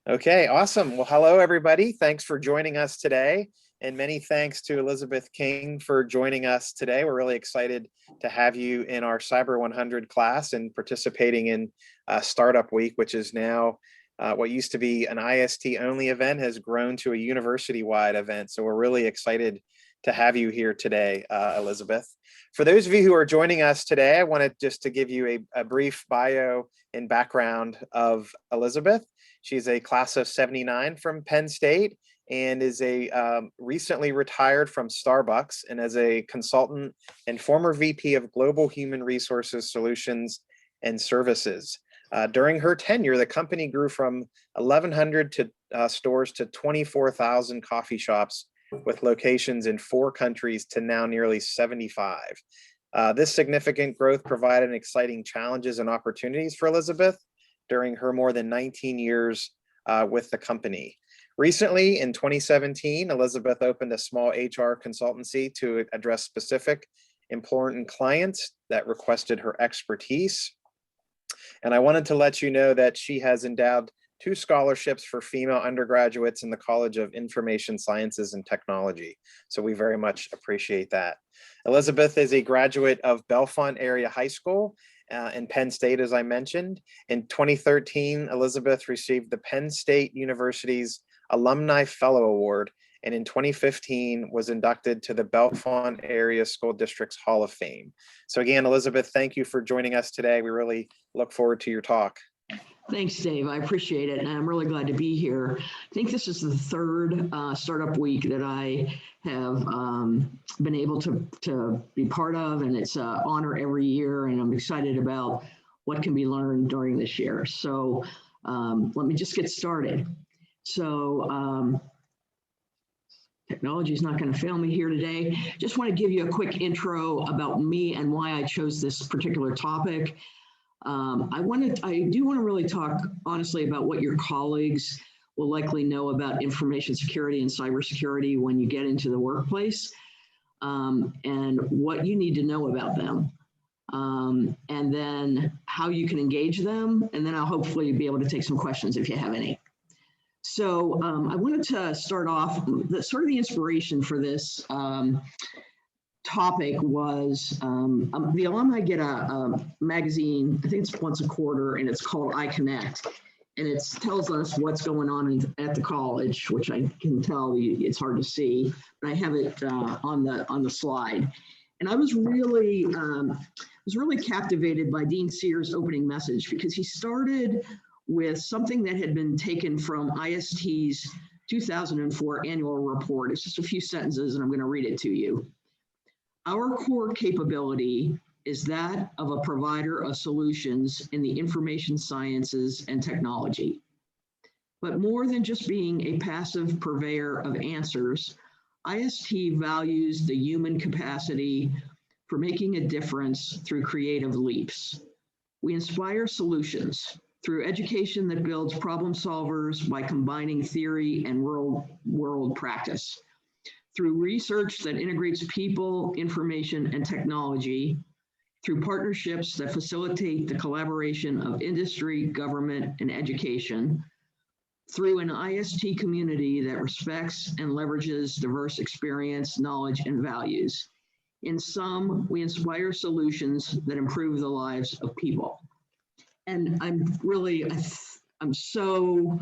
Okay, awesome. Well, hello, everybody. Thanks for joining us today. And many thanks to Elizabeth King for joining us today. We're really excited to have you in our Cyber 100 class and participating in Startup Week, which is now what used to be an IST only event has grown to a university-wide event. So we're really excited to have you here today, Elizabeth. For those of you who are joining us today, I wanted just to give you a brief bio and background of Elizabeth. She's a class of 79 from Penn State and is a recently retired from Starbucks and as a consultant and former VP of Global Human Resources Solutions and Services. During her tenure, the company grew from 1,100 stores to 24,000 coffee shops with locations in 4 countries to now nearly 75. This significant growth provided exciting challenges and opportunities for Elizabeth during her more than 19 years with the company. Recently, in 2017, Elizabeth opened a small HR consultancy to address specific important clients that requested her expertise. And I wanted to let you know that she has endowed 2 scholarships for female undergraduates in the College of Information Sciences and Technology. So we very much appreciate that. Elizabeth is a graduate of Bellefonte Area High School and Penn State, as I mentioned. In 2013, Elizabeth received the Penn State University's Alumni Fellow Award, and in 2015 was inducted to the Bellefonte Area School District's Hall of Fame. So again, Elizabeth, thank you for joining us today. We really look forward to your talk. Thanks, Dave. I appreciate it, and I'm really glad to be here. I think this is the 3rd Startup Week that I have been able to be part of, and it's an honor every year, and I'm excited about what can be learned during this year. So let me just get started. So technology is not going to fail me here today. Just want to give you a quick intro about me and why I chose this particular topic. I do want to really talk honestly about what your colleagues will likely know about information security and cybersecurity when you get into the workplace, and what you need to know about them, and then how you can engage them, and then I'll hopefully be able to take some questions if you have any. So I wanted to start off, the inspiration for this topic was the alumni get a magazine, I think it's once a quarter, and it's called iConnect, and it tells us what's going on at the college, which I can tell it's hard to see, but I have it on the slide. And I was really captivated by Dean Sears' opening message, because he started with something that had been taken from IST's 2004 annual report. It's just a few sentences, and I'm going to read it to you. Our core capability is that of a provider of solutions in the information sciences and technology. But more than just being a passive purveyor of answers, IST values the human capacity for making a difference through creative leaps. We inspire solutions through education that builds problem solvers by combining theory and real-world practice, through research that integrates people, information, and technology, through partnerships that facilitate the collaboration of industry, government, and education, through an IST community that respects and leverages diverse experience, knowledge, and values. In sum, we inspire solutions that improve the lives of people. And I'm so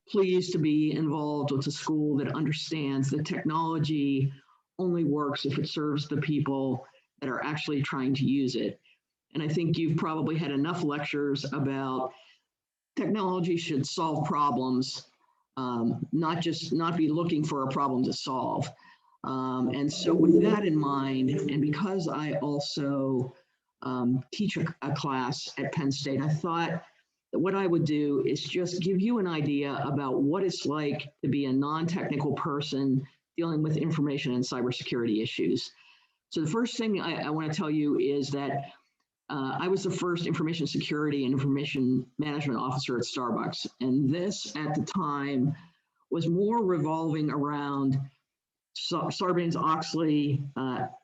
pleased to be involved with a school that understands that technology only works if it serves the people that are actually trying to use it. And I think you've probably had enough lectures about technology should solve problems, not be looking for a problem to solve. And so with that in mind, and because I also teach a class at Penn State, I thought that what I would do is just give you an idea about what it's like to be a non-technical person dealing with information and cybersecurity issues. So the first thing I want to tell you is that I was the first information security and information management officer at Starbucks. And this at the time was more revolving around Sarbanes-Oxley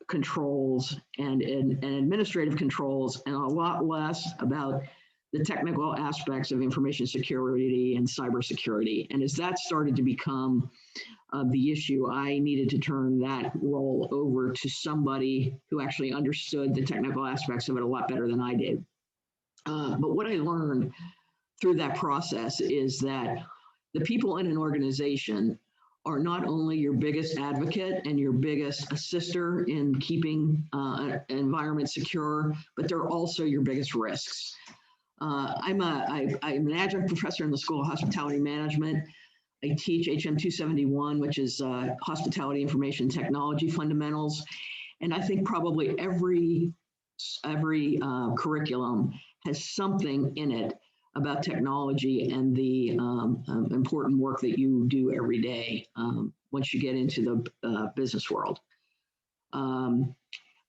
controls and administrative controls, and a lot less about the technical aspects of information security and cybersecurity. And as that started to become the issue, I needed to turn that role over to somebody who actually understood the technical aspects of it a lot better than I did. But what I learned through that process is that the people in an organization are not only your biggest advocate and your biggest assister in keeping an environment secure, but they're also your biggest risks. I'm an adjunct professor in the School of Hospitality Management. I teach HM 271, which is Hospitality Information Technology Fundamentals. And I think probably every curriculum has something in it about technology and the important work that you do every day once you get into the business world.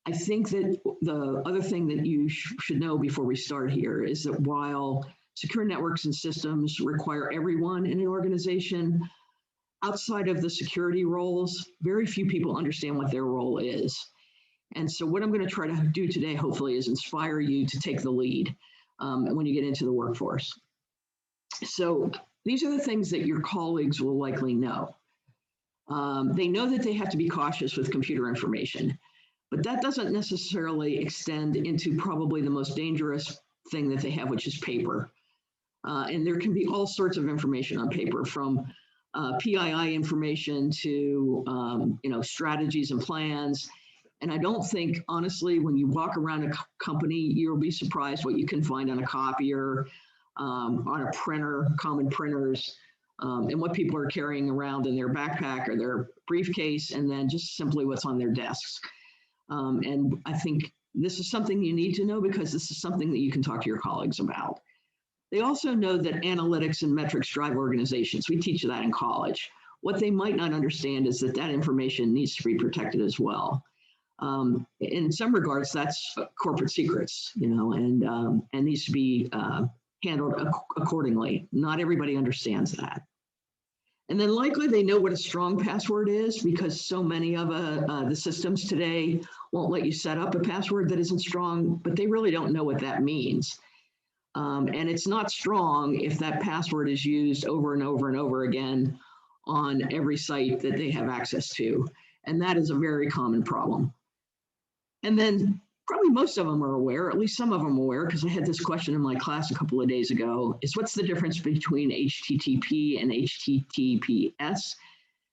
I think that the other thing that you should know before we start here is that while secure networks and systems require everyone in an organization, outside of the security roles, very few people understand what their role is. And so what I'm going to try to do today, hopefully, is inspire you to take the lead when you get into the workforce. So these are the things that your colleagues will likely know. They know that they have to be cautious with computer information, but that doesn't necessarily extend into probably the most dangerous thing that they have, which is paper. And there can be all sorts of information on paper, from PII information to strategies and plans. And I don't think, honestly, when you walk around a company, you'll be surprised what you can find on a copier, on a printer, common printers, and what people are carrying around in their backpack or their briefcase, and then just simply what's on their desks. And I think this is something you need to know, because this is something that you can talk to your colleagues about. They also know that analytics and metrics drive organizations. We teach that in college. What they might not understand is that that information needs to be protected as well. In some regards, that's corporate secrets, and needs to be handled accordingly. Not everybody understands that. And then likely they know what a strong password is, because so many of the systems today won't let you set up a password that isn't strong, but they really don't know what that means. And it's not strong if that password is used over and over and over again on every site that they have access to. And that is a very common problem. And then probably most of them are aware, at least some of them are aware, because I had this question in my class a couple of days ago, is what's the difference between HTTP and HTTPS?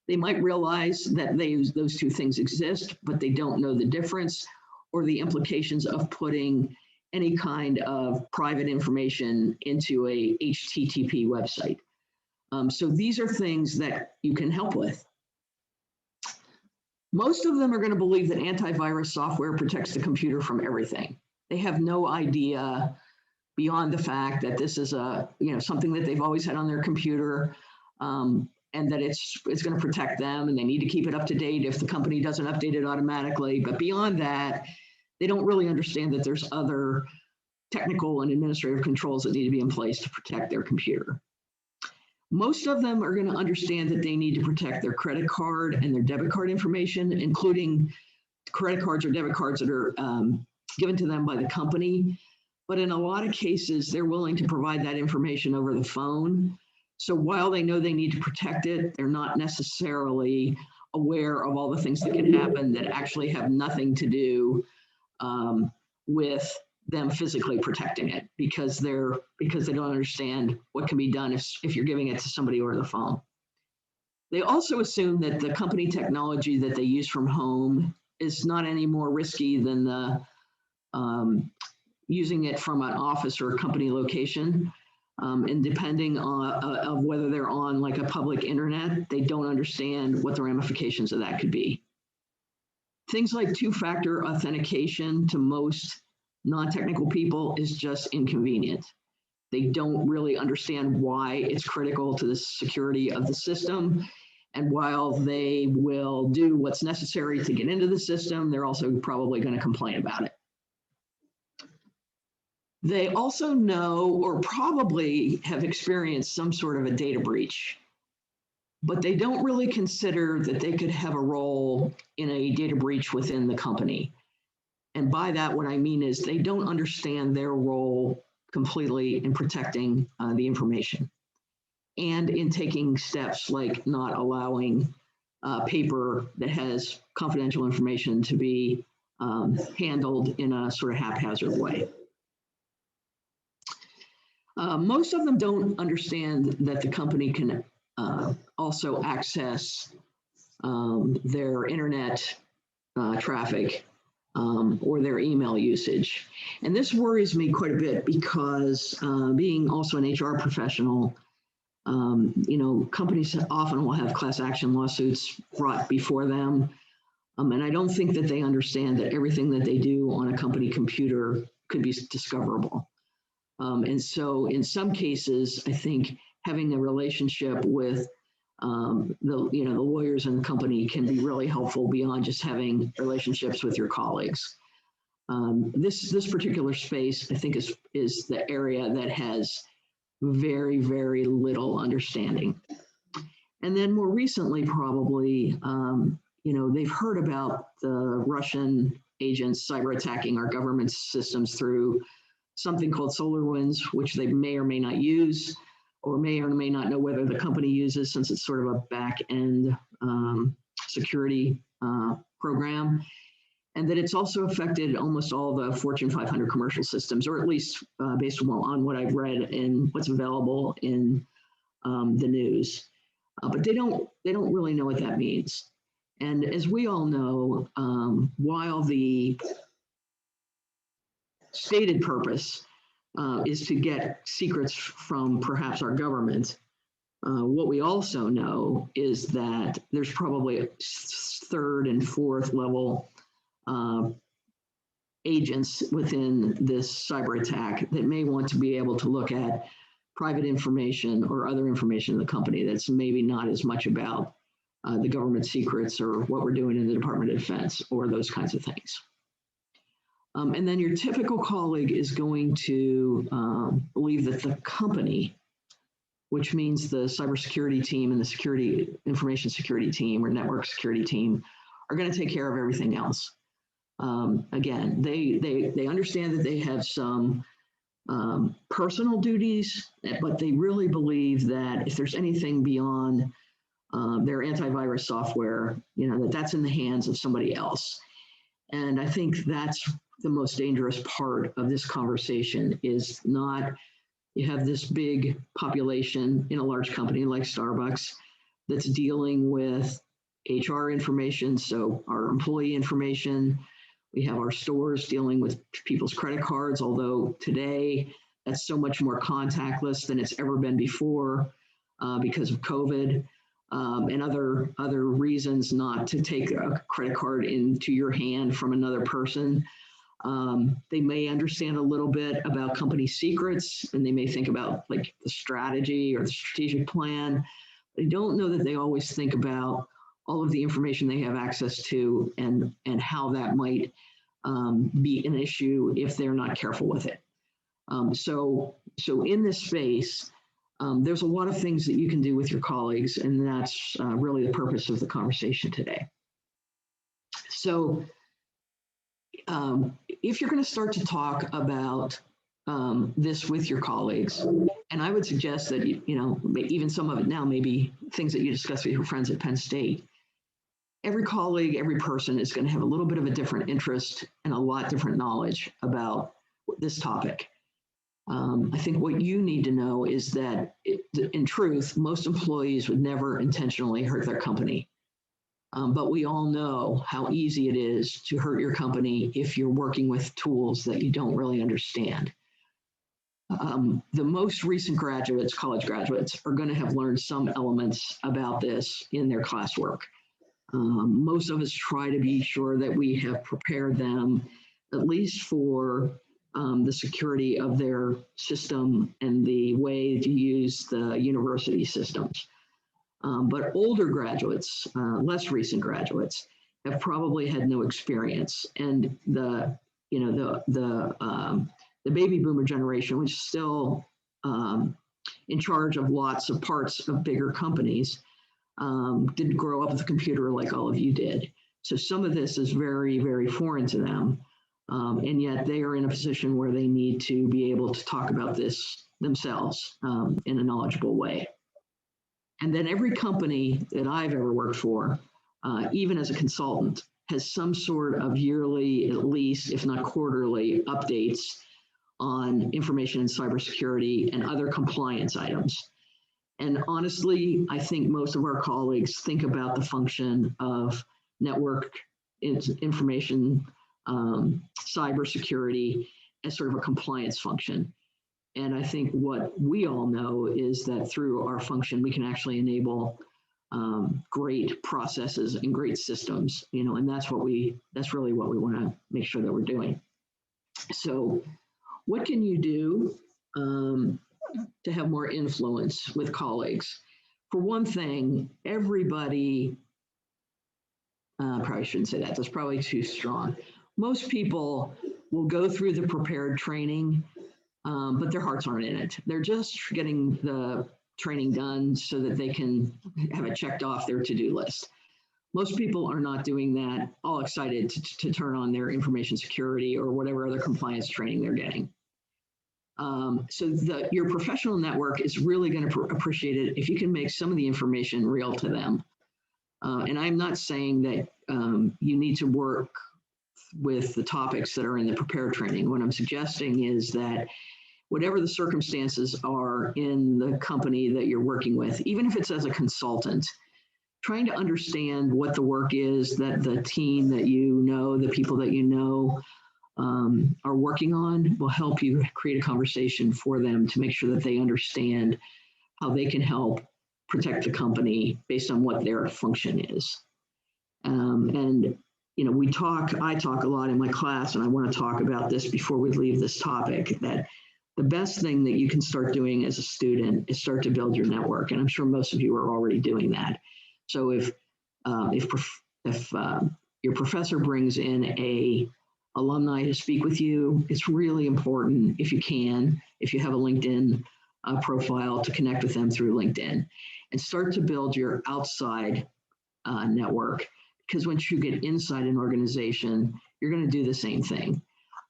They might realize that those two things exist, but they don't know the difference or the implications of putting any kind of private information into a HTTP website. So these are things that you can help with. Most of them are going to believe that antivirus software protects the computer from everything. They have no idea beyond the fact that this is something that they've always had on their computer, and that it's going to protect them, and they need to keep it up to date if the company doesn't update it automatically. But beyond that, they don't really understand that there's other technical and administrative controls that need to be in place to protect their computer. Most of them are going to understand that they need to protect their credit card and their debit card information, including credit cards or debit cards that are given to them by the company. But in a lot of cases, they're willing to provide that information over the phone. So while they know they need to protect it, they're not necessarily aware of all the things that can happen that actually have nothing to do with them physically protecting it, because they don't understand what can be done if you're giving it to somebody over the phone. They also assume that the company technology that they use from home is not any more risky than the using it from an office or a company location. And depending on whether they're on like a public internet, they don't understand what the ramifications of that could be. Things like two-factor authentication to most non-technical people is just inconvenient. They don't really understand why it's critical to the security of the system. And while they will do what's necessary to get into the system, they're also probably going to complain about it. They also know or probably have experienced some sort of a data breach, but they don't really consider that they could have a role in a data breach within the company. And by that, what I mean is they don't understand their role completely in protecting the information, and in taking steps like not allowing paper that has confidential information to be handled in a sort of haphazard way. Most of them don't understand that the company can also access their internet traffic or their email usage. And this worries me quite a bit because being also an HR professional, companies often will have class action lawsuits brought before them. And I don't think that they understand that everything that they do on a company computer could be discoverable. And so in some cases, I think having a relationship with the lawyers in the company can be really helpful beyond just having relationships with your colleagues. This particular space, I think, is the area that has very, very little understanding. And then more recently, probably, they've heard about the Russian agents cyber attacking our government systems through something called SolarWinds, which they may or may not use, or may not know whether the company uses, since it's sort of a back-end security program, and that it's also affected almost all the Fortune 500 commercial systems, or at least based on what I've read and what's available in the news. But they don't really know what that means. And as we all know, while the stated purpose is to get secrets from perhaps our government, what we also know is that there's probably third and fourth level agents within this cyber attack that may want to be able to look at private information or other information in the company that's maybe not as much about the government secrets or what we're doing in the Department of Defense or those kinds of things. And then your typical colleague is going to believe that the company, which means the cybersecurity team and the information security team or network security team, are going to take care of everything else. Again, they understand that they have some personal duties, but they really believe that if there's anything beyond their antivirus software, that's in the hands of somebody else. And I think that's the most dangerous part of this conversation, is not, you have this big population in a large company like Starbucks that's dealing with HR information, so our employee information. We have our stores dealing with people's credit cards, although today that's so much more contactless than it's ever been before because of COVID and other reasons not to take a credit card into your hand from another person. They may understand a little bit about company secrets, and they may think about like the strategy or the strategic plan. They don't know that they always think about all of the information they have access to and how that might be an issue if they're not careful with it. So in this space, there's a lot of things that you can do with your colleagues, and that's really the purpose of the conversation today. So if you're going to start to talk about this with your colleagues, and I would suggest that, even some of it now may be things that you discuss with your friends at Penn State. Every colleague, every person is going to have a little bit of a different interest and a lot different knowledge about this topic. I think what you need to know is that, in truth, most employees would never intentionally hurt their company. But we all know how easy it is to hurt your company if you're working with tools that you don't really understand. The most recent graduates, college graduates, are going to have learned some elements about this in their classwork. Most of us try to be sure that we have prepared them at least for the security of their system and the way to use the university systems. But older graduates, less recent graduates, have probably had no experience. And the baby boomer generation, which is still in charge of lots of parts of bigger companies, didn't grow up with a computer like all of you did. So some of this is very, very foreign to them. And yet they are in a position where they need to be able to talk about this themselves in a knowledgeable way. And then every company that I've ever worked for, even as a consultant, has some sort of yearly, at least, if not quarterly, updates on information in cybersecurity and other compliance items. And honestly, I think most of our colleagues think about the function of network information, cybersecurity as sort of a compliance function. And I think what we all know is that through our function, we can actually enable great processes and great systems, and that's really what we want to make sure that we're doing. So what can you do to have more influence with colleagues? For one thing, everybody, probably shouldn't say that, that's probably too strong. Most people will go through the prepared training, but their hearts aren't in it. They're just getting the training done so that they can have it checked off their to-do list. Most people are not doing that, all excited to turn on their information security or whatever other compliance training they're getting. So your professional network is really going to appreciate it if you can make some of the information real to them. And I'm not saying that you need to work with the topics that are in the prepared training. What I'm suggesting is that whatever the circumstances are in the company that you're working with, even if it's as a consultant, trying to understand what the work is that the team that the people that are working on will help you create a conversation for them to make sure that they understand how they can help protect the company based on what their function is. And I talk a lot in my class, and I want to talk about this before we leave this topic, that the best thing that you can start doing as a student is start to build your network. And I'm sure most of you are already doing that. So if your professor brings in a alumni to speak with you, it's really important, if you have a LinkedIn profile, to connect with them through LinkedIn and start to build your outside network. Because once you get inside an organization, you're going to do the same thing.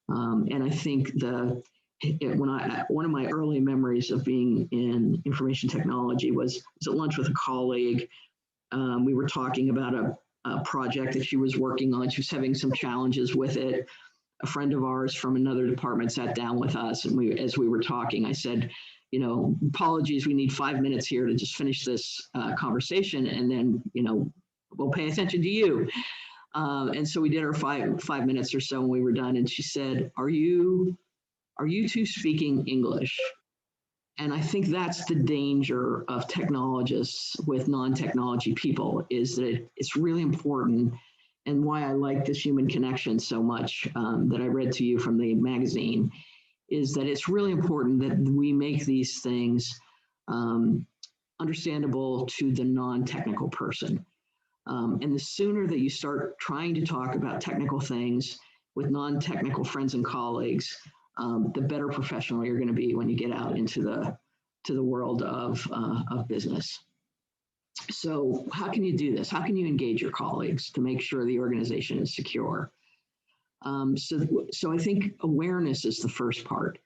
And I think one of my early memories of being in information technology was at lunch with a colleague. We were talking about a project that she was working on. She was having some challenges with it. A friend of ours from another department sat down with us, and as we were talking, I said, apologies, we need 5 minutes here to just finish this conversation, and then, we'll pay attention to you. And so we did our five minutes or so, and we were done. And she said, are you two speaking English? And I think that's the danger of technologists with non-technology people, is that it's really important, and why I like this human connection so much that I read to you from the magazine, is that it's really important that we make these things understandable to the non-technical person. And the sooner that you start trying to talk about technical things with non-technical friends and colleagues, the better professional you're going to be when you get out into the world of business. So how can you do this? How can you engage your colleagues to make sure the organization is secure? So I think awareness is the first part.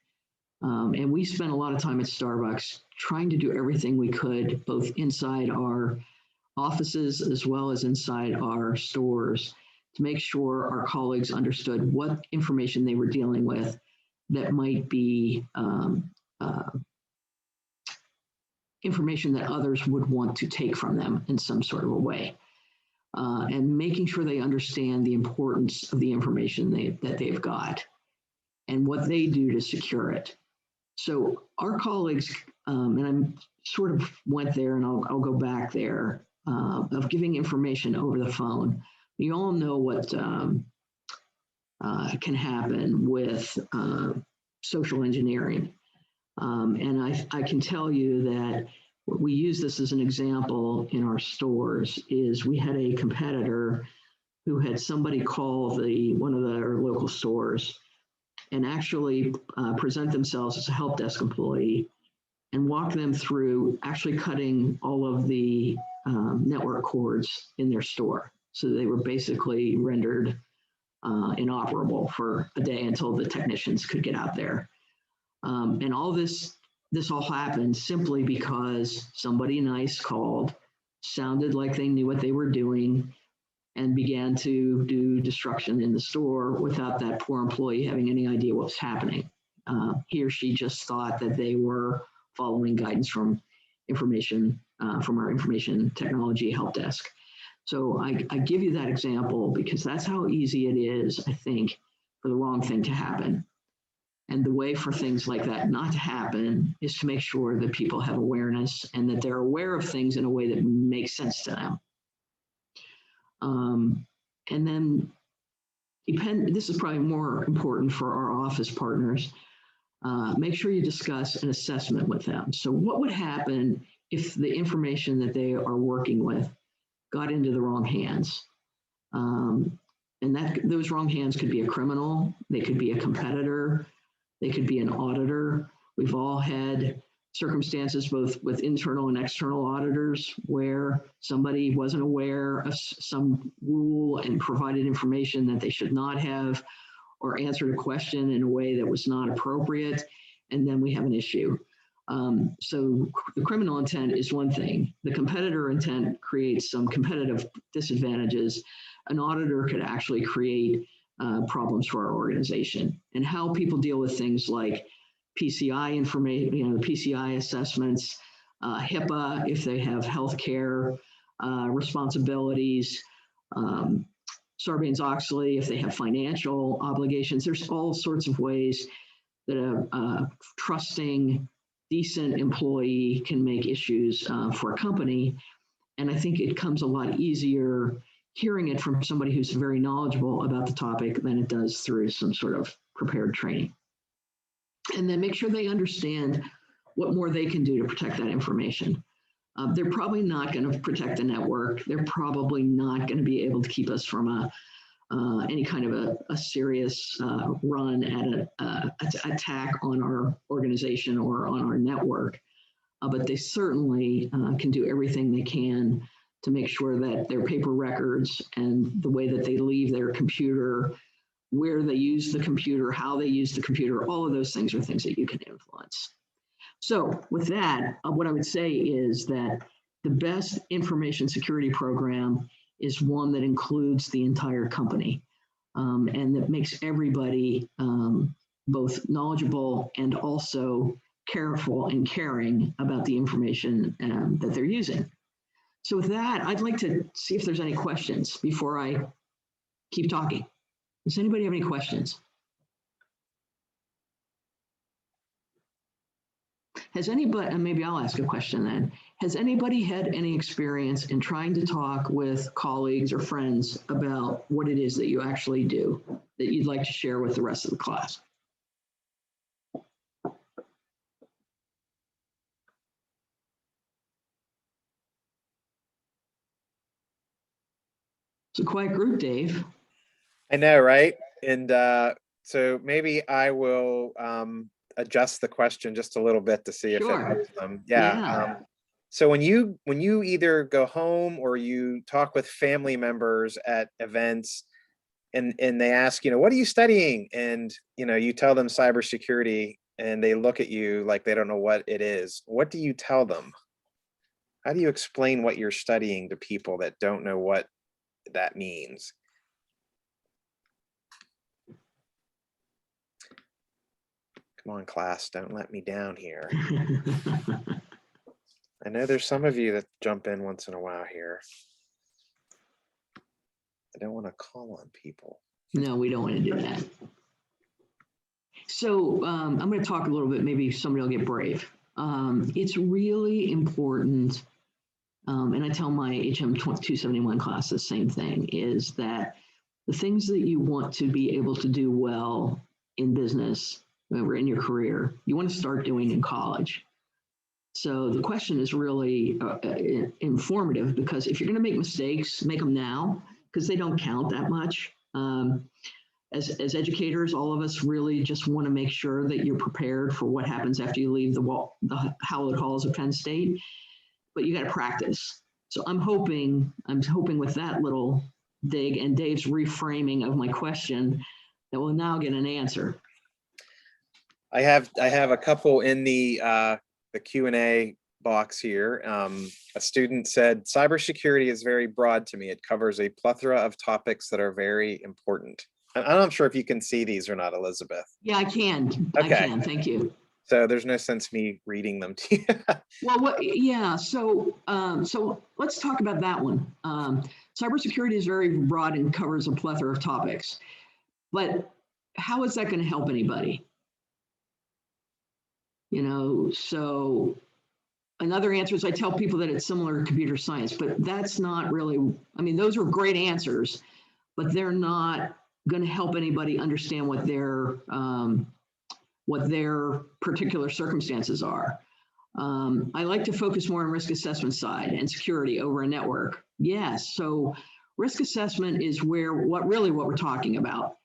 And we spent a lot of time at Starbucks trying to do everything we could, both inside our offices as well as inside our stores, to make sure our colleagues understood what information they were dealing with that might be information that others would want to take from them in some sort of a way. And making sure they understand the importance of the information that they've got and what they do to secure it. So our colleagues, and I sort of went there, and I'll go back there, of giving information over the phone. You all know what can happen with social engineering. And I can tell you that we use this as an example in our stores. Is we had a competitor who had somebody call one of our local stores and actually present themselves as a help desk employee and walk them through actually cutting all of the network cords in their store. So they were basically rendered inoperable for a day until the technicians could get out there. And all this all happened simply because somebody nice called, sounded like they knew what they were doing, and began to do destruction in the store without that poor employee having any idea what was happening. He or she just thought that they were following guidance from our information technology help desk. So I give you that example because that's how easy it is, I think, for the wrong thing to happen. And the way for things like that not to happen is to make sure that people have awareness and that they're aware of things in a way that makes sense to them. And then this is probably more important for our office partners. Make sure you discuss an assessment with them. So what would happen if the information that they are working with got into the wrong hands? And those wrong hands could be a criminal, they could be a competitor, they could be an auditor. We've all had circumstances both with internal and external auditors where somebody wasn't aware of some rule and provided information that they should not have, or answered a question in a way that was not appropriate, and then we have an issue. So the criminal intent is one thing. The competitor intent creates some competitive disadvantages. An auditor could actually create problems for our organization. And how people deal with things like PCI information, PCI assessments, HIPAA if they have healthcare responsibilities, Sarbanes-Oxley if they have financial obligations. There's all sorts of ways that a trusting, decent employee can make issues for a company. And I think it comes a lot easier hearing it from somebody who's very knowledgeable about the topic than it does through some sort of prepared training. And then make sure they understand what more they can do to protect that information. They're probably not going to protect the network. They're probably not going to be able to keep us from any kind of a serious run at an attack on our organization or on our network. But they certainly can do everything they can to make sure that their paper records and the way that they leave their computer, where they use the computer, how they use the computer, all of those things are things that you can influence. So with that, what I would say is that the best information security program is one that includes the entire company and that makes everybody both knowledgeable and also careful and caring about the information that they're using. So with that, I'd like to see if there's any questions before I keep talking. Does anybody have any questions? Has anybody, and maybe I'll ask a question then, has anybody had any experience in trying to talk with colleagues or friends about what it is that you actually do that you'd like to share with the rest of the class? It's a quiet group, Dave. I know, right? And so maybe I will adjust the question just a little bit to see if it helps them. Yeah. So when you either go home or you talk with family members at events and they ask, what are you studying? And, you tell them cybersecurity and they look at you like they don't know what it is. What do you tell them? How do you explain what you're studying to people that don't know what that means? Come on, class, don't let me down here. I know there's some of you that jump in once in a while here. I don't want to call on people. No, we don't want to do that. So I'm going to talk a little bit, maybe somebody will get brave. It's really important, and I tell my HM 271 class the same thing, is that the things that you want to be able to do well in business or in your career, you want to start doing in college. So the question is really informative, because if you're going to make mistakes, make them now, because they don't count that much. As educators, all of us really just want to make sure that you're prepared for what happens after you leave the hallowed halls of Penn State, but you got to practice. So I'm hoping with that little dig and Dave's reframing of my question that will now get an answer. I have a couple in the Q&A box here. A student said, cybersecurity is very broad to me. It covers a plethora of topics that are very important. I'm not sure if you can see these or not, Elizabeth. Yeah, I can. Okay. I can. Thank you. So there's no sense me reading them to you. Well, yeah. So let's talk about that one. Cybersecurity is very broad and covers a plethora of topics, but how is that going to help anybody? You know, so another answer is I tell people that it's similar to computer science, but that's not really, I mean, those are great answers, but they're not going to help anybody understand what their particular circumstances are. I like to focus more on risk assessment side and security over a network. Yes, so risk assessment is what we're talking about.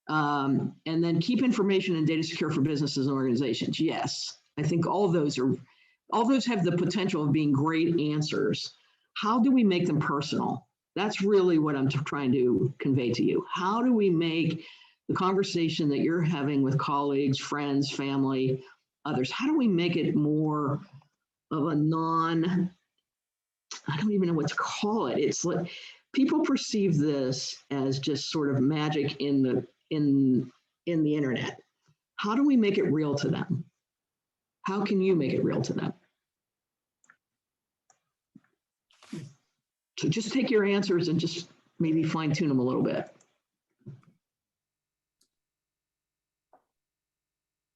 And then keep information and data secure for businesses and organizations. Yes, I think all those have the potential of being great answers. How do we make them personal? That's really what I'm trying to convey to you. How do we make the conversation that you're having with colleagues, friends, family, others, how do we make it more of a I don't even know what to call it. It's like people perceive this as just sort of magic in the internet. How do we make it real to them? How can you make it real to them? So just take your answers and just maybe fine tune them a little bit.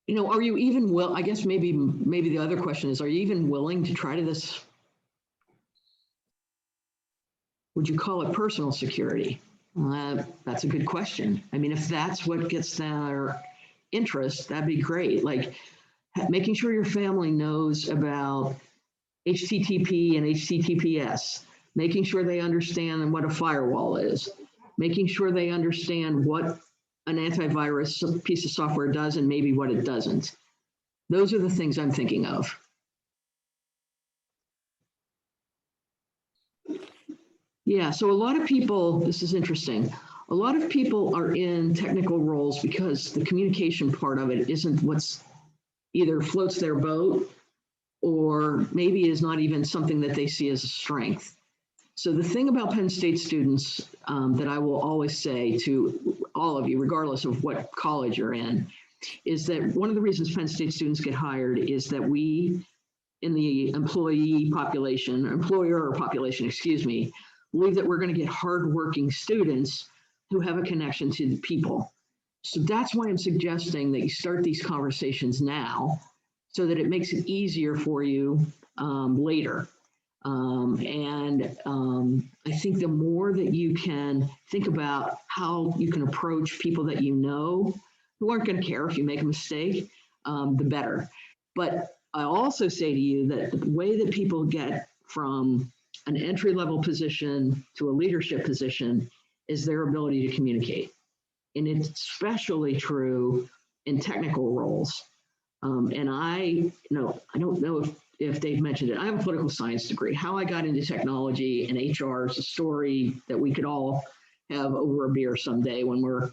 You know, are you even I guess maybe the other question is, are you even willing to try to this? Would you call it personal security? That's a good question. I mean, if that's what gets their interest, that'd be great. Like making sure your family knows about HTTP and HTTPS, making sure they understand what a firewall is, making sure they understand what an antivirus piece of software does and maybe what it doesn't. Those are the things I'm thinking of. Yeah, so a lot of people, this is interesting. A lot of people are in technical roles because the communication part of it isn't what's either floats their boat or maybe is not even something that they see as a strength. So the thing about Penn State students that I will always say to all of you, regardless of what college you're in, is that one of the reasons Penn State students get hired is that we, in the employer population, believe that we're going to get hardworking students who have a connection to the people. So that's why I'm suggesting that you start these conversations now so that it makes it easier for you later. I think the more that you can think about how you can approach people that you know who aren't going to care if you make a mistake, the better. But I also say to you that the way that people get from an entry-level position to a leadership position is their ability to communicate. And it's especially true in technical roles. And I don't know if Dave mentioned it. I have a political science degree. How I got into technology and HR is a story that we could all have over a beer someday when we're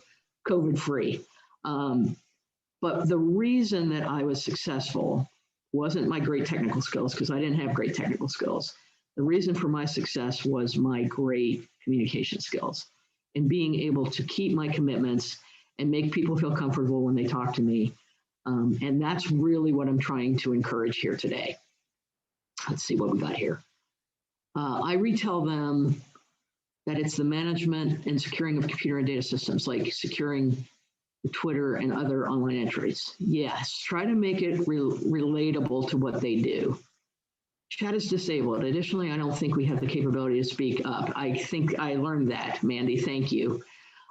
COVID-free. But the reason that I was successful wasn't my great technical skills, because I didn't have great technical skills. The reason for my success was my great communication skills and being able to keep my commitments and make people feel comfortable when they talk to me. And that's really what I'm trying to encourage here today. Let's see what we got here. I retell them that it's the management and securing of computer and data systems, like securing the Twitter and other online entries. Yes, try to make it relatable to what they do. Chat is disabled. Additionally, I don't think we have the capability to speak up. I think I learned that, Mandy, thank you.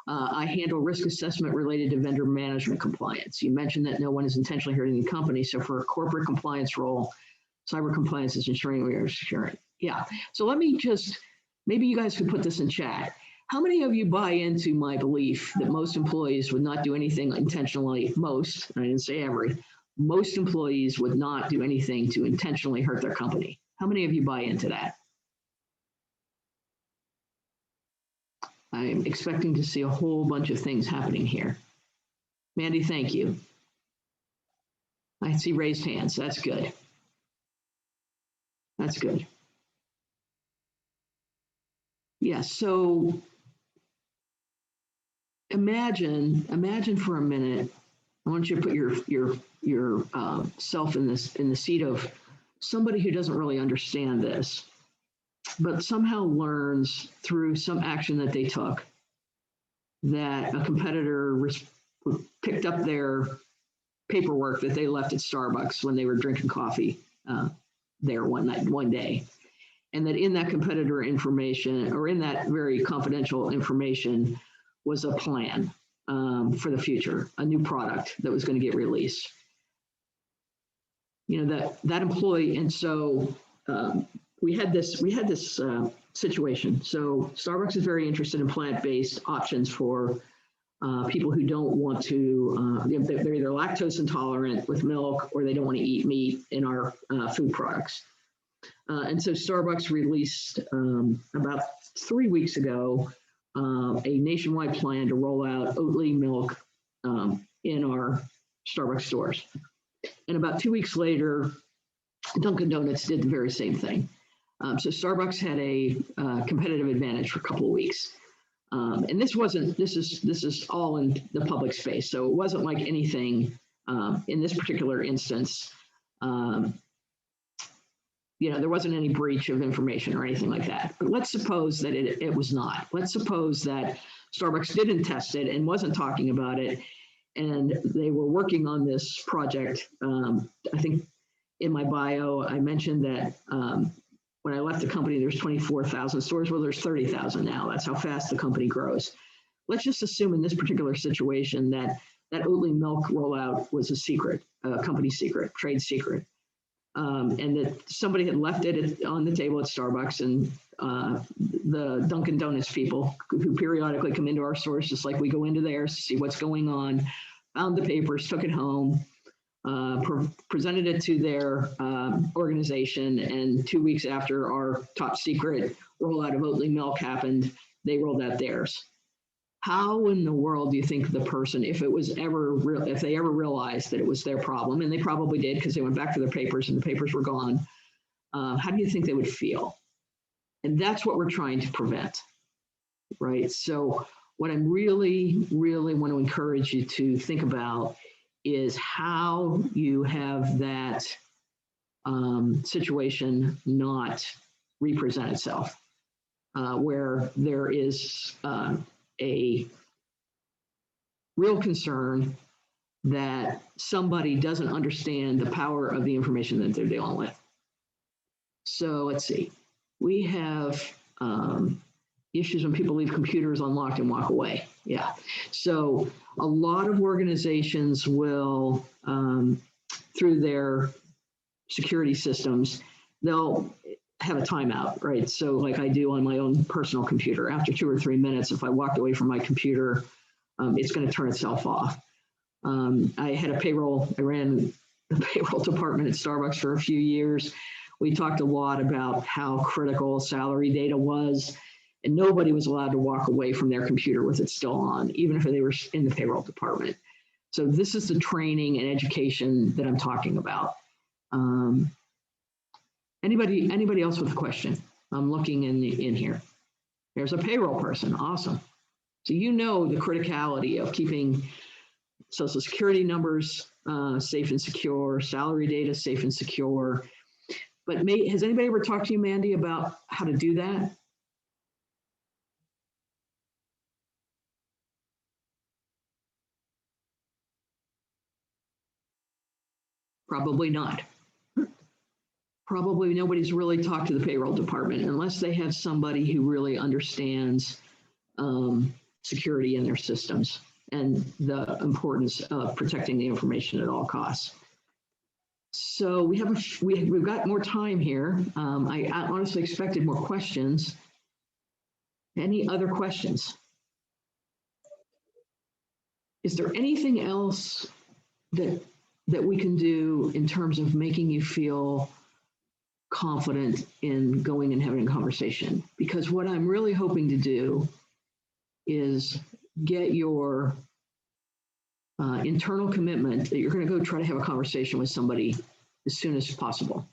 I handle risk assessment related to vendor management compliance. You mentioned that no one is intentionally hurting the company. So for a corporate compliance role, cyber compliance is ensuring we are securing. Yeah, so let me maybe you guys could put this in chat. How many of you buy into my belief that most employees would not do anything intentionally, most, I didn't say every, most employees would not do anything to intentionally hurt their company? How many of you buy into that? I'm expecting to see a whole bunch of things happening here. Mandy, thank you. I see raised hands. That's good. That's good. Yeah, so imagine for a minute. I want you to put your self in the seat of somebody who doesn't really understand this, but somehow learns through some action that they took that a competitor picked up their paperwork that they left at Starbucks when they were drinking coffee there one day. And that in that competitor information, or in that very confidential information, was a plan for the future, a new product that was going to get released. You know, that employee, and so we had this situation. So Starbucks is very interested in plant-based options for people who don't want to, they're either lactose intolerant with milk, or they don't want to eat meat in our food products. And so Starbucks released about 3 weeks ago a nationwide plan to roll out Oatly milk in our Starbucks stores. And about 2 weeks later, Dunkin' Donuts did the very same thing. So Starbucks had a competitive advantage for a couple of weeks. And this is all in the public space. So it wasn't like anything in this particular instance. There wasn't any breach of information or anything like that. But let's suppose that it was not. Let's suppose that Starbucks didn't test it and wasn't talking about it, and they were working on this project. I think in my bio, I mentioned that when I left the company, there's 24,000 stores. Well, there's 30,000 now. That's how fast the company grows. Let's just assume in this particular situation that Oatly milk rollout was a secret, a company secret, trade secret. And that somebody had left it on the table at Starbucks, and the Dunkin' Donuts people who periodically come into our stores, just like we go into theirs to see what's going on, found the papers, took it home, presented it to their organization, and 2 weeks after our top secret rollout of Oatly milk happened, they rolled out theirs. How in the world do you think the person, if they ever realized that it was their problem, and they probably did because they went back to their papers and the papers were gone, how do you think they would feel? And that's what we're trying to prevent, right? So what I'm really, really want to encourage you to think about is how you have that situation not represent itself, where there is a real concern that somebody doesn't understand the power of the information that they're dealing with. So let's see, we have issues when people leave computers unlocked and walk away. Yeah, so a lot of organizations will, through their security systems, they'll have a timeout, right? So like I do on my own personal computer, after 2 or 3 minutes, if I walked away from my computer, it's going to turn itself off. I ran the payroll department at Starbucks for a few years. We talked a lot about how critical salary data was, and nobody was allowed to walk away from their computer with it still on, even if they were in the payroll department. So this is the training and education that I'm talking about. Anybody else with a question? I'm looking in here. There's a payroll person, awesome. So you know the criticality of keeping Social Security numbers safe and secure, salary data safe and secure. But has anybody ever talked to you, Mandy, about how to do that? Probably not. Probably nobody's really talked to the payroll department unless they have somebody who really understands security in their systems and the importance of protecting the information at all costs. So we've got more time here. I honestly expected more questions. Any other questions? Is there anything else that we can do in terms of making you feel confident in going and having a conversation? Because what I'm really hoping to do is get your internal commitment that you're going to go try to have a conversation with somebody as soon as possible.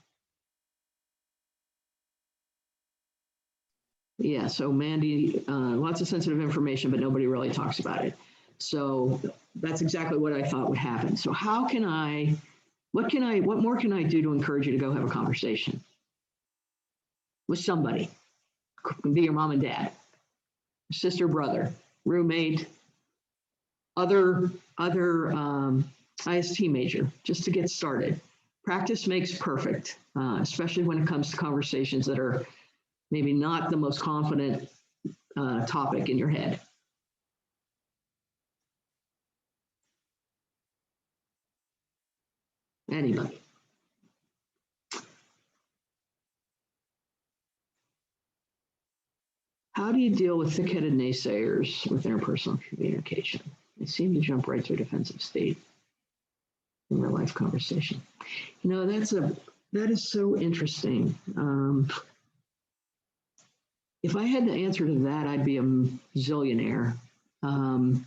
Yeah, so Mandy, lots of sensitive information, but nobody really talks about it. So that's exactly what I thought would happen. So what more can I do to encourage you to go have a conversation with somebody? It can be your mom and dad, sister, brother, roommate, other IST major, just to get started. Practice makes perfect, especially when it comes to conversations that are maybe not the most confident topic in your head. Anybody? How do you deal with thick-headed naysayers with interpersonal communication? They seem to jump right to a defensive state in real life conversation. You know, that is so interesting. If I had the answer to that, I'd be a zillionaire. I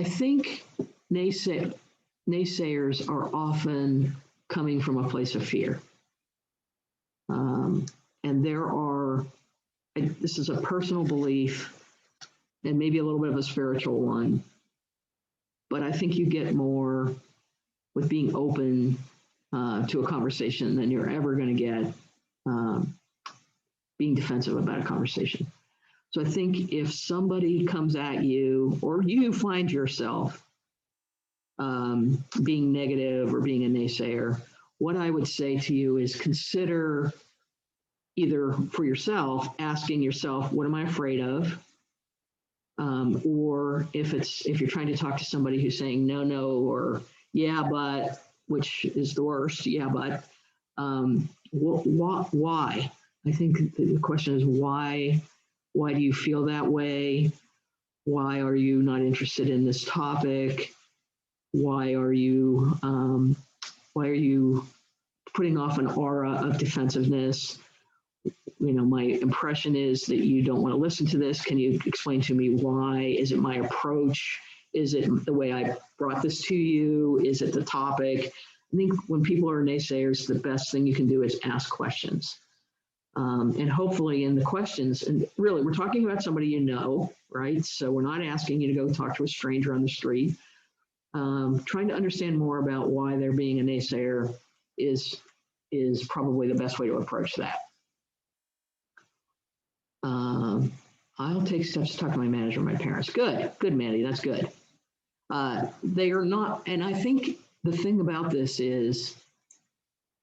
think naysayers are often coming from a place of fear. And this is a personal belief and maybe a little bit of a spiritual one, but I think you get more with being open to a conversation than you're ever going to get being defensive about a conversation. So I think if somebody comes at you or you find yourself being negative or being a naysayer, what I would say to you is consider either for yourself, asking yourself, what am I afraid of? Or if you're trying to talk to somebody who's saying no, or yeah, but, which is the worst, yeah, but, why? I think the question is why do you feel that way? Why are you not interested in this topic? Why are you putting off an aura of defensiveness? You know, my impression is that you don't want to listen to this. Can you explain to me why? Is it my approach? Is it the way I brought this to you? Is it the topic? I think when people are naysayers, the best thing you can do is ask questions. And hopefully in the questions, and really we're talking about somebody you know, right? So we're not asking you to go talk to a stranger on the street. Trying to understand more about why they're being a naysayer is probably the best way to approach that. I'll take steps to talk to my manager and my parents. Good, Mandy, that's good. They are not, and I think the thing about this is,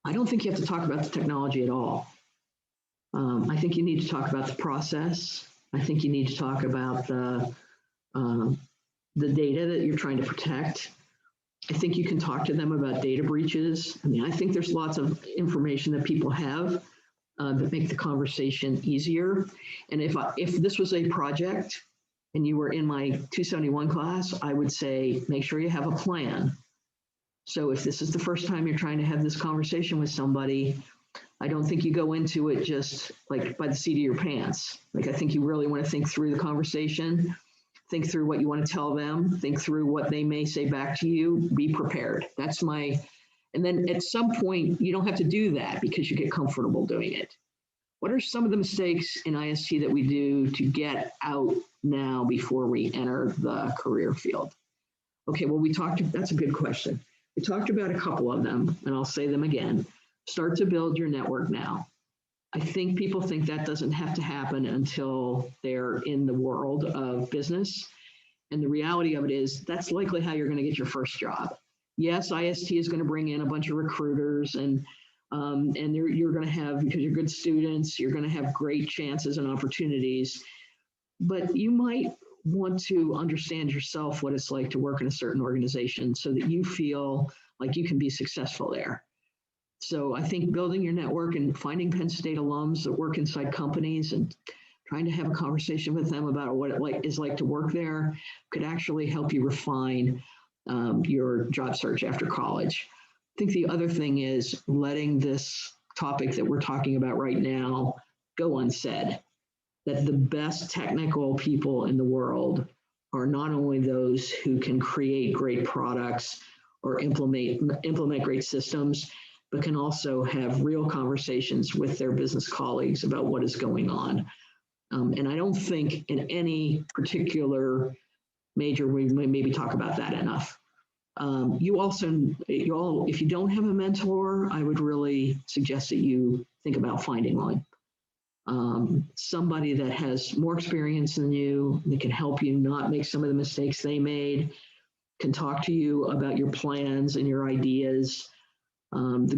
I don't think you have to talk about the technology at all. I think you need to talk about the process. I think you need to talk about the data that you're trying to protect. I think you can talk to them about data breaches. I mean, I think there's lots of information that people have that make the conversation easier. And if this was a project and you were in my 271 class, I would say, make sure you have a plan. So if this is the first time you're trying to have this conversation with somebody, I don't think you go into it just like by the seat of your pants. Like, I think you really want to think through the conversation, think through what you want to tell them, think through what they may say back to you, be prepared. And then at some point, you don't have to do that because you get comfortable doing it. What are some of the mistakes in IST that we do to get out now before we enter the career field? Okay, well, that's a good question. We talked about a couple of them, and I'll say them again. Start to build your network now. I think people think that doesn't have to happen until they're in the world of business. And the reality of it is that's likely how you're going to get your first job. Yes, IST is going to bring in a bunch of recruiters and you're going to have, because you're good students, you're going to have great chances and opportunities. But you might want to understand yourself what it's like to work in a certain organization so that you feel like you can be successful there. So I think building your network and finding Penn State alums that work inside companies and trying to have a conversation with them about what it is like to work there could actually help you refine your job search after college. I think the other thing is letting this topic that we're talking about right now go unsaid. that the best technical people in the world are not only those who can create great products or implement great systems, but can also have real conversations with their business colleagues about what is going on. And I don't think in any particular major we may maybe talk about that enough. If you don't have a mentor, I would really suggest that you think about finding one. Somebody that has more experience than you, that can help you not make some of the mistakes they made, can talk to you about your plans and your ideas. The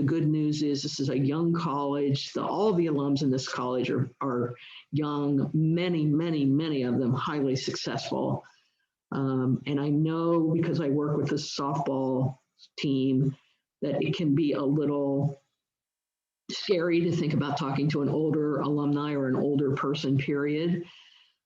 good news is this is a young college. All the alums in this college are young, many of them highly successful. And I know because I work with the softball team that it can be a little scary to think about talking to an older alumni or an older person, period.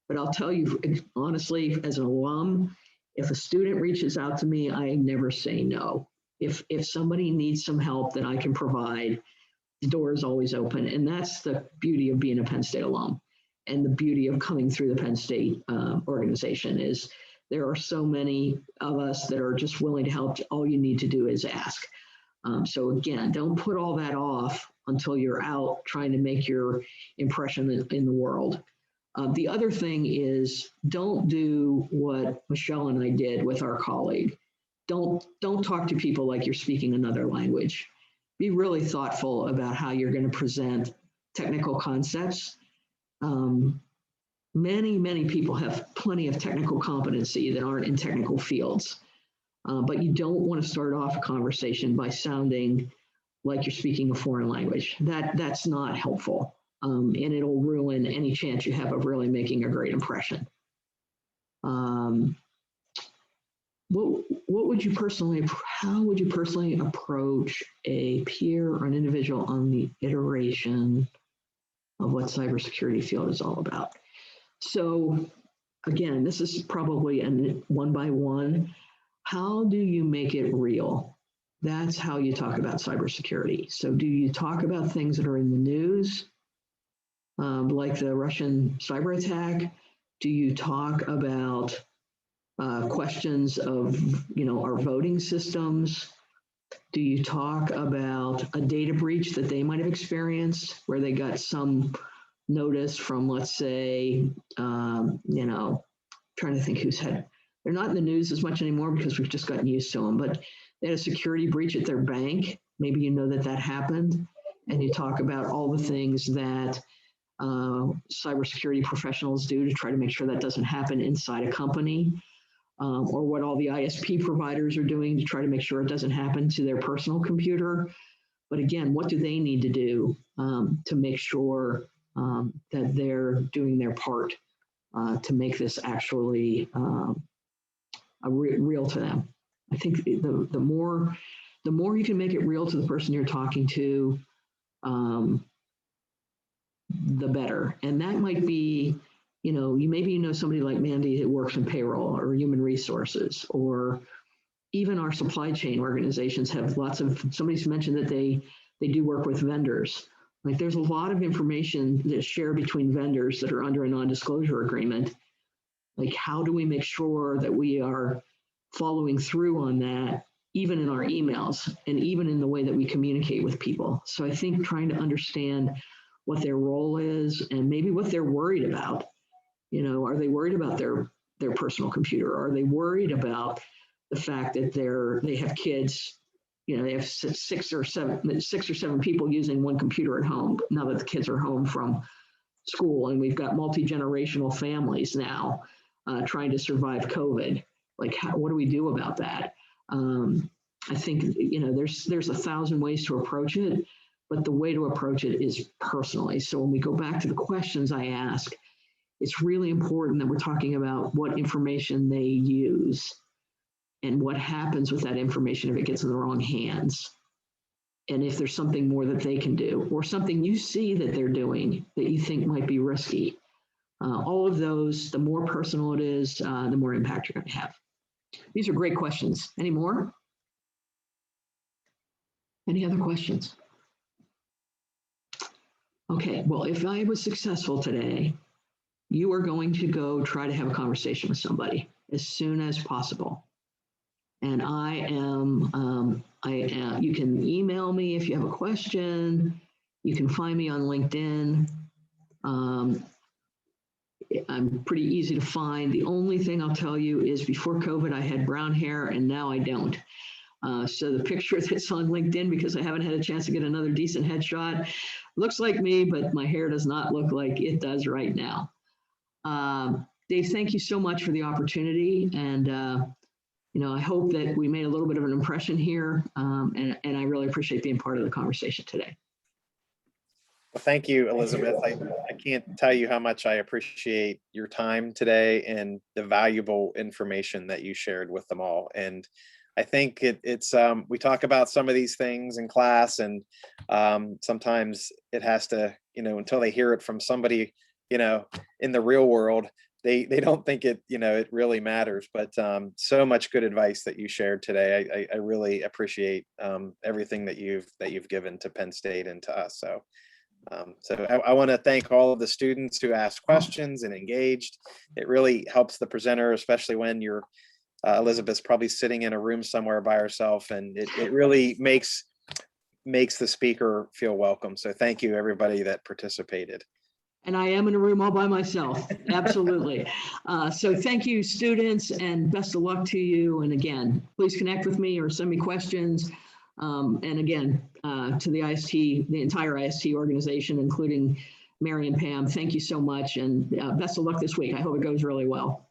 But I'll tell you honestly, as an alum, if a student reaches out to me, I never say no. If somebody needs some help that I can provide, the door is always open. And that's the beauty of being a Penn State alum. And the beauty of coming through the Penn State organization is there are so many of us that are just willing to help. All you need to do is ask. So again, don't put all that off until you're out trying to make your impression in the world. The other thing is don't do what Michelle and I did with our colleague. Don't talk to people like you're speaking another language. Be really thoughtful about how you're going to present technical concepts. Many people have plenty of technical competency that aren't in technical fields, but you don't want to start off a conversation by sounding like you're speaking a foreign language. That's not helpful, and it'll ruin any chance you have of really making a great impression. How would you personally approach a peer or an individual on the iteration of what cybersecurity field is all about? So again, this is probably a one by one. How do you make it real? That's how you talk about cybersecurity. So do you talk about things that are in the news, like the Russian cyber attack? Do you talk about questions of, our voting systems? Do you talk about a data breach that they might have experienced where they got some notice from, let's say, trying to think who's had, they're not in the news as much anymore because we've just gotten used to them, but they had a security breach at their bank. Maybe you know that happened, and you talk about all the things that cybersecurity professionals do to try to make sure that doesn't happen inside a company, or what all the ISP providers are doing to try to make sure it doesn't happen to their personal computer. But again, what do they need to do to make sure that they're doing their part to make this actually real to them? I think the more you can make it real to the person you're talking to, the better. And that might be, you know somebody like Mandy who works in payroll or human resources, or even our supply chain organizations have lots of, somebody's mentioned that they do work with vendors. Like there's a lot of information that's shared between vendors that are under a non-disclosure agreement. Like how do we make sure that we are following through on that, even in our emails and even in the way that we communicate with people? So I think trying to understand what their role is and maybe what they're worried about. Are they worried about their personal computer? Are they worried about the fact that they have kids? They have six or seven people using one computer at home now that the kids are home from school, and we've got multi-generational families now trying to survive COVID. Like, what do we do about that? I think there's 1,000 ways to approach it, but the way to approach it is personally. So when we go back to the questions I ask, it's really important that we're talking about what information they use and what happens with that information if it gets in the wrong hands. And if there's something more that they can do, or something you see that they're doing that you think might be risky. All of those, the more personal it is, the more impact you're going to have. These are great questions. Any more? Any other questions? Okay, well, if I was successful today, you are going to go try to have a conversation with somebody as soon as possible. And you can email me if you have a question. You can find me on LinkedIn. I'm pretty easy to find. The only thing I'll tell you is before COVID, I had brown hair and now I don't. So the picture that's on LinkedIn, because I haven't had a chance to get another decent headshot, looks like me, but my hair does not look like it does right now. Dave, thank you so much for the opportunity. And, I hope that we made a little bit of an impression here. And I really appreciate being part of the conversation today. Well, thank you, Elizabeth. I can't tell you how much I appreciate your time today and the valuable information that you shared with them all. And I think it's we talk about some of these things in class, and sometimes it has to, until they hear it from somebody, in the real world, they don't think it, it really matters. But so much good advice that you shared today. I really appreciate everything that you've given to Penn State and to us. So I want to thank all of the students who asked questions and engaged. It really helps the presenter, especially when you're Elizabeth's probably sitting in a room somewhere by herself, and it really makes the speaker feel welcome. So thank you, everybody that participated. And I am in a room all by myself. Absolutely. So thank you, students, and best of luck to you. And again, please connect with me or send me questions. And again, to the IST, the entire IST organization, including Mary and Pam, thank you so much. And best of luck this week. I hope it goes really well.